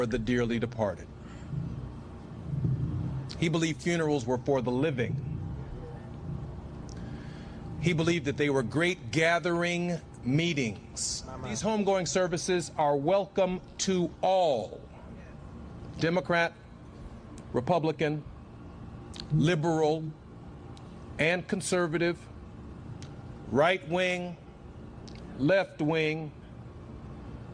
for the dearly departed. He believed funerals were for the living. He believed that they were great gathering meetings. These homegoing services are welcome to all. Democrat, Republican, liberal, and conservative, right wing, left wing,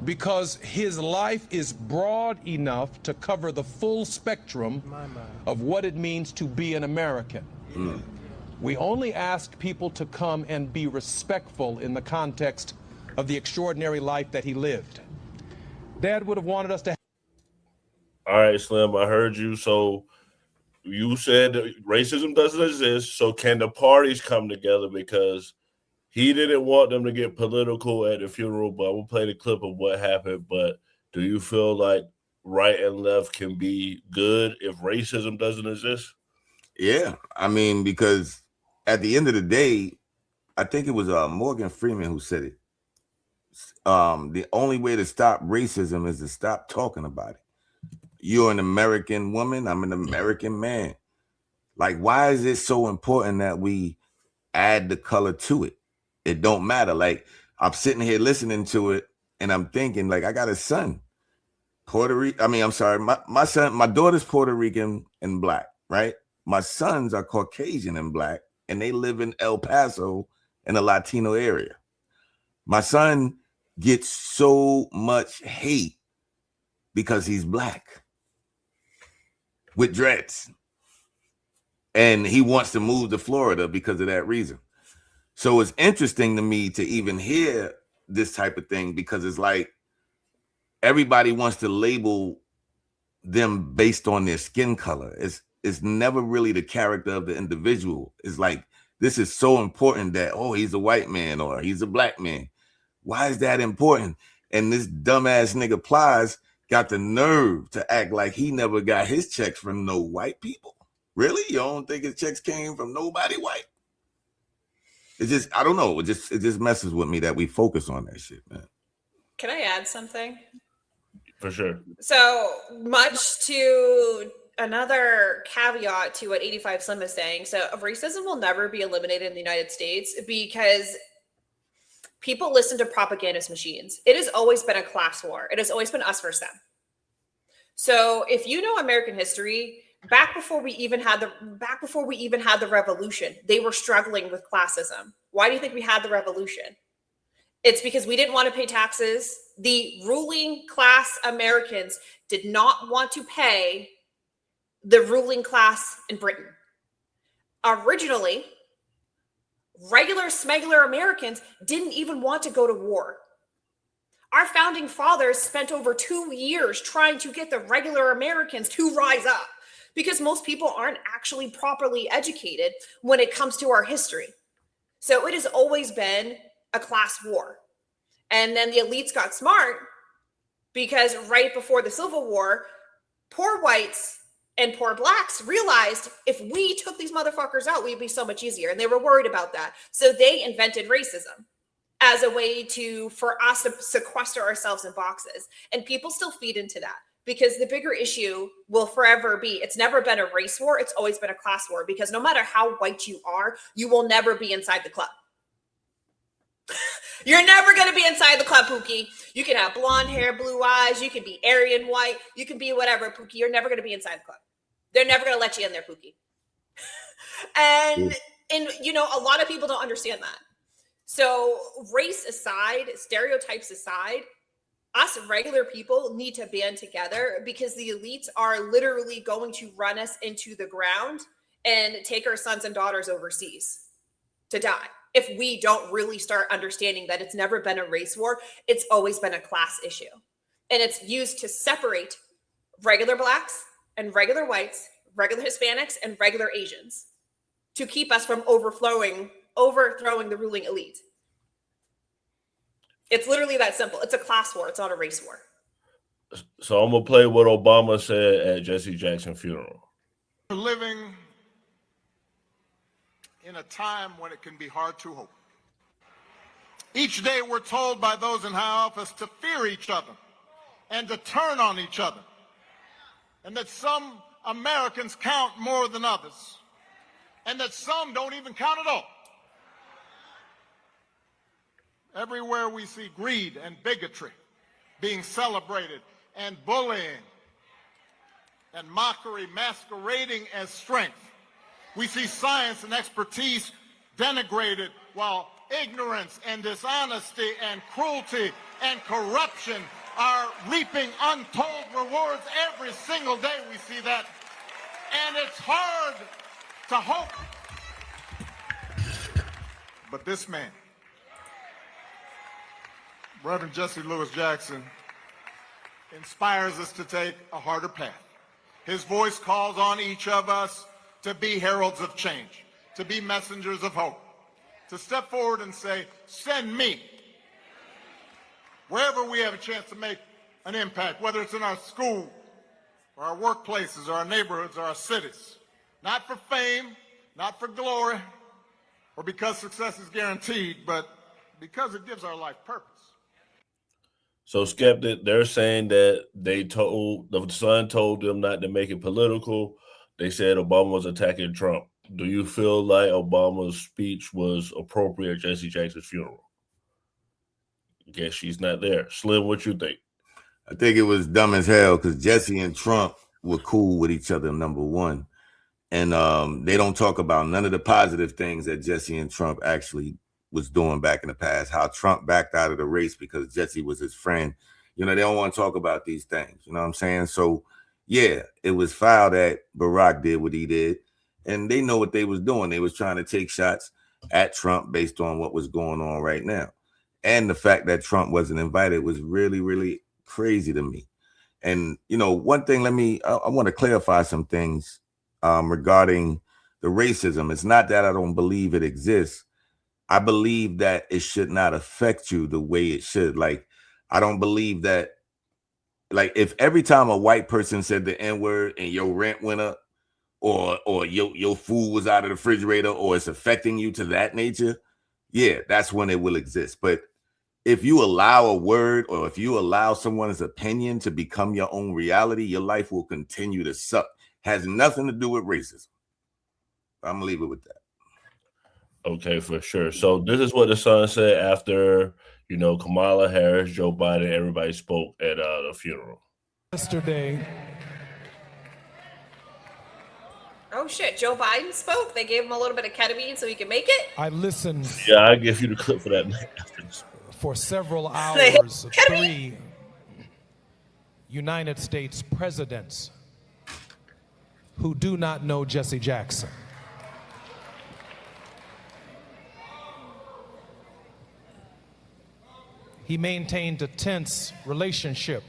because his life is broad enough to cover the full spectrum of what it means to be an American. We only asked people to come and be respectful in the context of the extraordinary life that he lived. Dad would have wanted us to. All right, Slim, I heard you. So you said racism doesn't exist. So can the parties come together? Because he didn't want them to get political at the funeral, but we'll play the clip of what happened. But do you feel like right and left can be good if racism doesn't exist? Yeah, I mean, because at the end of the day, I think it was Morgan Freeman who said it. The only way to stop racism is to stop talking about it. You're an American woman, I'm an American man. Like, why is it so important that we add the color to it? It don't matter. Like, I'm sitting here listening to it and I'm thinking, like, I got a son. My son, my daughter's Puerto Rican and black, right? My sons are Caucasian and black, and they live in El Paso in the Latino area. My son gets so much hate because he's black with dreads. And he wants to move to Florida because of that reason. So it's interesting to me to even hear this type of thing, because it's like everybody wants to label them based on their skin color. It's never really the character of the individual. It's like, this is so important that, oh, he's a white man or he's a black man. Why is that important? And this dumbass nigga Plies got the nerve to act like he never got his checks from no white people. Really? You don't think his checks came from nobody white? It's just, I don't know. It just messes with me that we focus on that shit, man. Can I add something? For sure. So much to another caveat to what 85 Slim is saying. So racism will never be eliminated in the United States because people listen to propagandist machines. It has always been a class war. It has always been us versus them. So if you know American history, back before we even had the revolution, they were struggling with classism. Why do you think we had the revolution? It's because we didn't want to pay taxes. The ruling class Americans did not want to pay the ruling class in Britain. Originally, regular smuggler Americans didn't even want to go to war. Our founding fathers spent over 2 years trying to get the regular Americans to rise up, because most people aren't actually properly educated when it comes to our history. So it has always been a class war. And then the elites got smart, because right before the Civil War, poor whites and poor blacks realized if we took these motherfuckers out, we'd be so much easier. And they were worried about that. So they invented racism as a way for us to sequester ourselves in boxes. And people still feed into that, because the bigger issue will forever be, it's never been a race war. It's always been a class war, because no matter how white you are, you will never be inside the club. You're never going to be inside the club, Pookie. You can have blonde hair, blue eyes. You can be Aryan white. You can be whatever, Pookie. You're never going to be inside the club. They're never going to let you in there, Pookie. And you know, a lot of people don't understand that. So race aside, stereotypes aside, us regular people need to band together, because the elites are literally going to run us into the ground and take our sons and daughters overseas to die if we don't really start understanding that it's never been a race war. It's always been a class issue. And it's used to separate regular blacks and regular whites, regular Hispanics and regular Asians, to keep us from overthrowing the ruling elite. It's literally that simple. It's a class war. It's not a race war. So I'm going to play what Obama said at Jesse Jackson's funeral. We're living in a time when it can be hard to hope. Each day we're told by those in high office to fear each other and to turn on each other and that some Americans count more than others, and that some don't even count at all. Everywhere we see greed and bigotry being celebrated, and bullying and mockery masquerading as strength, we see science and expertise denigrated, while ignorance and dishonesty and cruelty and corruption are reaping untold rewards. Every single day we see that, and it's hard to hope. But this man, Reverend Jesse Lewis Jackson, inspires us to take a harder path. His voice calls on each of us to be heralds of change, to be messengers of hope, to step forward and say, send me. Wherever we have a chance to make an impact, whether it's in our school, or our workplaces, or our neighborhoods, or our cities. Not for fame, not for glory, or because success is guaranteed, but because it gives our life purpose. So, Skeptic, they're saying that the son told them not to make it political. They said Obama was attacking Trump. Do you feel like Obama's speech was appropriate at Jesse Jackson's funeral? Guess she's not there. Slim, what you think? I think it was dumb as hell because Jesse and Trump were cool with each other, number one. And they don't talk about none of the positive things that Jesse and Trump actually was doing back in the past, how Trump backed out of the race because Jesse was his friend. You know, they don't want to talk about these things. You know what I'm saying? So, yeah, it was foul that Barack did what he did. And they know what they was doing. They was trying to take shots at Trump based on what was going on right now. And the fact that Trump wasn't invited was really, really crazy to me. And, you know, one thing, I want to clarify some things regarding the racism. It's not that I don't believe it exists. I believe that it should not affect you the way it should. Like, I don't believe that, like, if every time a white person said the N-word and your rent went up, or your food was out of the refrigerator, or it's affecting you to that nature, yeah, that's when it will exist. But if you allow a word, or if you allow someone's opinion to become your own reality, your life will continue to suck. Has nothing to do with racism. I'm gonna leave it with that. Okay, for sure. So this is what the son said after, Kamala Harris, Joe Biden, everybody spoke at the funeral. Yesterday, Oh shit, Joe Biden spoke. They gave him a little bit of ketamine so he could make it. I listened Yeah, I'll give you the clip for that after this. for several hours of 3 United States presidents who do not know Jesse Jackson. He maintained a tense relationship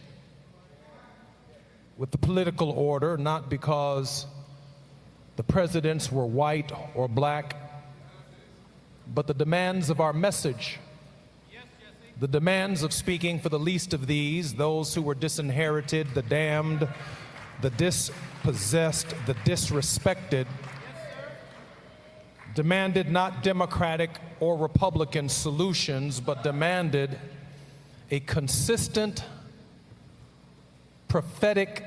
with the political order, not because the presidents were white or black, but the demands of our message, the demands of speaking for the least of these, those who were disinherited, the damned, the dispossessed, the disrespected, demanded not Democratic or Republican solutions, but demanded a consistent, prophetic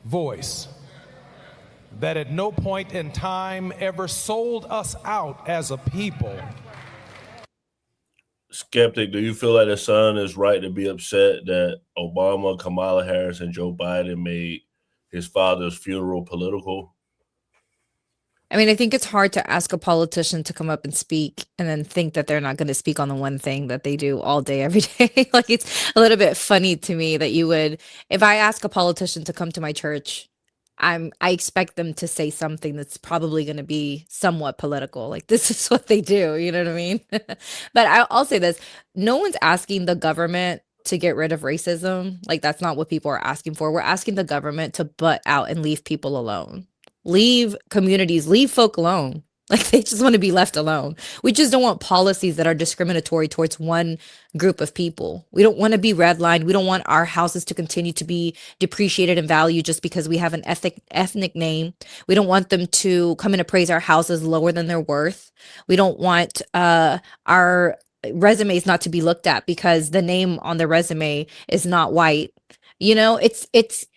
voice that at no point in time ever sold us out as a people. Skeptic, do you feel like the son is right to be upset that Obama, Kamala Harris, and Joe Biden made his father's funeral political? I mean, I think it's hard to ask a politician to come up and speak and then think that they're not going to speak on the one thing that they do all day, every day. Like, it's a little bit funny to me that you would, if I ask a politician to come to my church, I expect them to say something that's probably going to be somewhat political. Like, this is what they do. You know what I mean? But I'll say this. No one's asking the government to get rid of racism. Like, that's not what people are asking for. We're asking the government to butt out and leave people alone. Leave communities, leave folk alone. Like, they just want to be left alone. We just don't want policies that are discriminatory towards one group of people. We don't want to be redlined. We don't want our houses to continue to be depreciated in value just because we have an ethnic name. We don't want them to come and appraise our houses lower than their worth. We don't want our resumes not to be looked at because the name on the resume is not white. You know, it's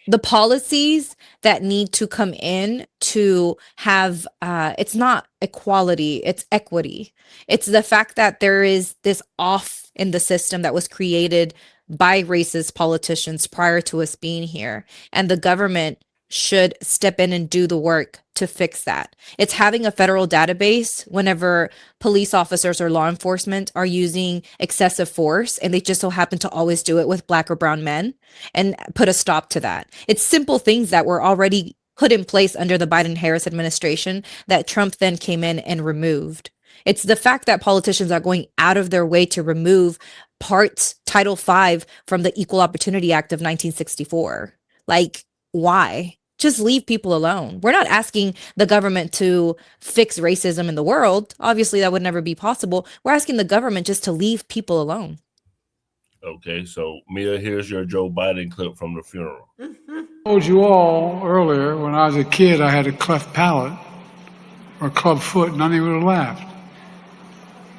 the policies that need to come in to have it's not equality, it's equity. It's the fact that there is this off in the system that was created by racist politicians prior to us being here, and the government should step in and do the work to fix that. It's having a federal database whenever police officers or law enforcement are using excessive force, and they just so happen to always do it with Black or brown men, and put a stop to that. It's simple things that were already put in place under the Biden-Harris administration that Trump then came in and removed. It's the fact that politicians are going out of their way to remove Title V from the Equal Opportunity Act of 1964. Like, why? Just leave people alone. We're not asking the government to fix racism in the world. Obviously, that would never be possible. We're asking the government just to leave people alone. Okay, so Mia, here's your Joe Biden clip from the funeral. I told you all earlier, when I was a kid, I had a cleft palate or a club foot, and none of you would have laughed.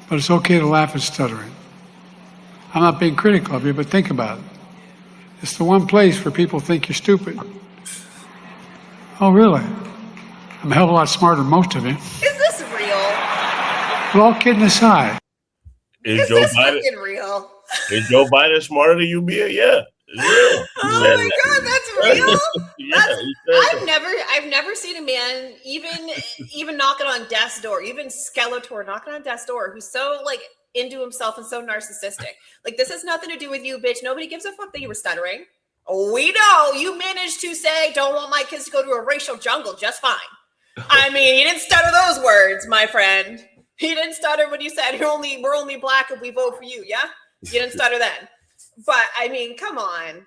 But it's okay to laugh at stuttering. I'm not being critical of you, but think about it. It's the one place where people think you're stupid. Oh, really? I'm a hell of a lot smarter than most of you. Is this real? But all kidding aside. Is this fucking real? Is Joe Biden smarter than you, Mia? Yeah. It's real. Oh my God, that's real. Yeah, I've never seen a man even knocking on death's door, even Skeletor knocking on death's door, who's so like into himself and so narcissistic. Like, this has nothing to do with you, bitch. Nobody gives a fuck that you were stuttering. We know you managed to say, don't want my kids to go to a racial jungle just fine. I mean, you didn't stutter those words, my friend. You didn't stutter when you said we're only Black if we vote for you, yeah? You didn't stutter then. But I mean, come on.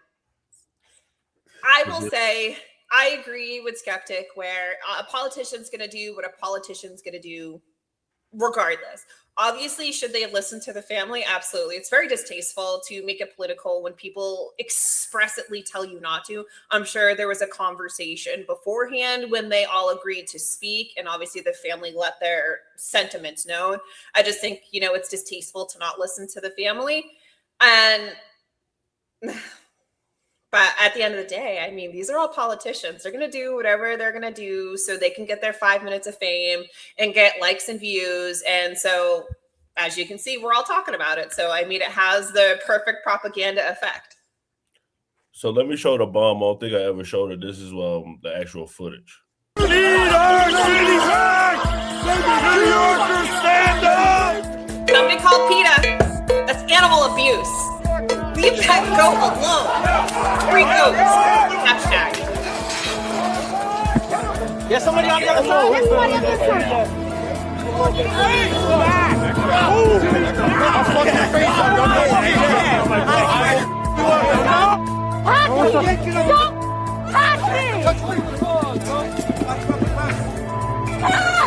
I will say I agree with Skeptic where a politician's going to do what a politician's going to do regardless. Obviously, should they have listened to the family? Absolutely. It's very distasteful to make it political when people expressly tell you not to. I'm sure there was a conversation beforehand when they all agreed to speak, and obviously the family let their sentiments known. I just think, it's distasteful to not listen to the family. But at the end of the day, I mean, these are all politicians. They're going to do whatever they're going to do so they can get their 5 minutes of fame and get likes and views. And so, as you can see, we're all talking about it. So, I mean, it has the perfect propaganda effect. So let me show the bomb. I don't think I ever showed it. This is the actual footage. We need our city back! New Yorkers, stand up! Somebody called PETA. That's animal abuse. Leave that goat alone. Free goats. Hashtag. There's somebody on the other side. There's somebody on the other side.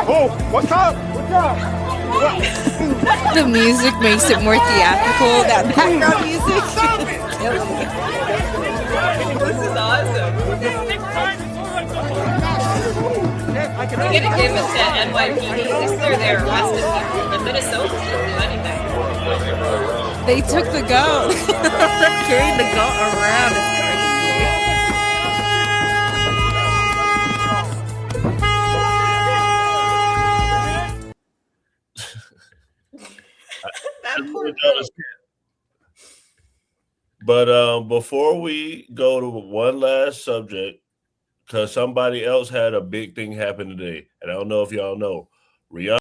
Oh, what's up? What's up? The music makes it more theatrical. That background music. This is awesome. We're gonna give it to NYPD. At least they're there arresting people. The Minnesotans didn't do anything. They took the goat. Carried the goat around. It's crazy. But before we go to one last subject, because somebody else had a big thing happen today, and I don't know if y'all know, Rihanna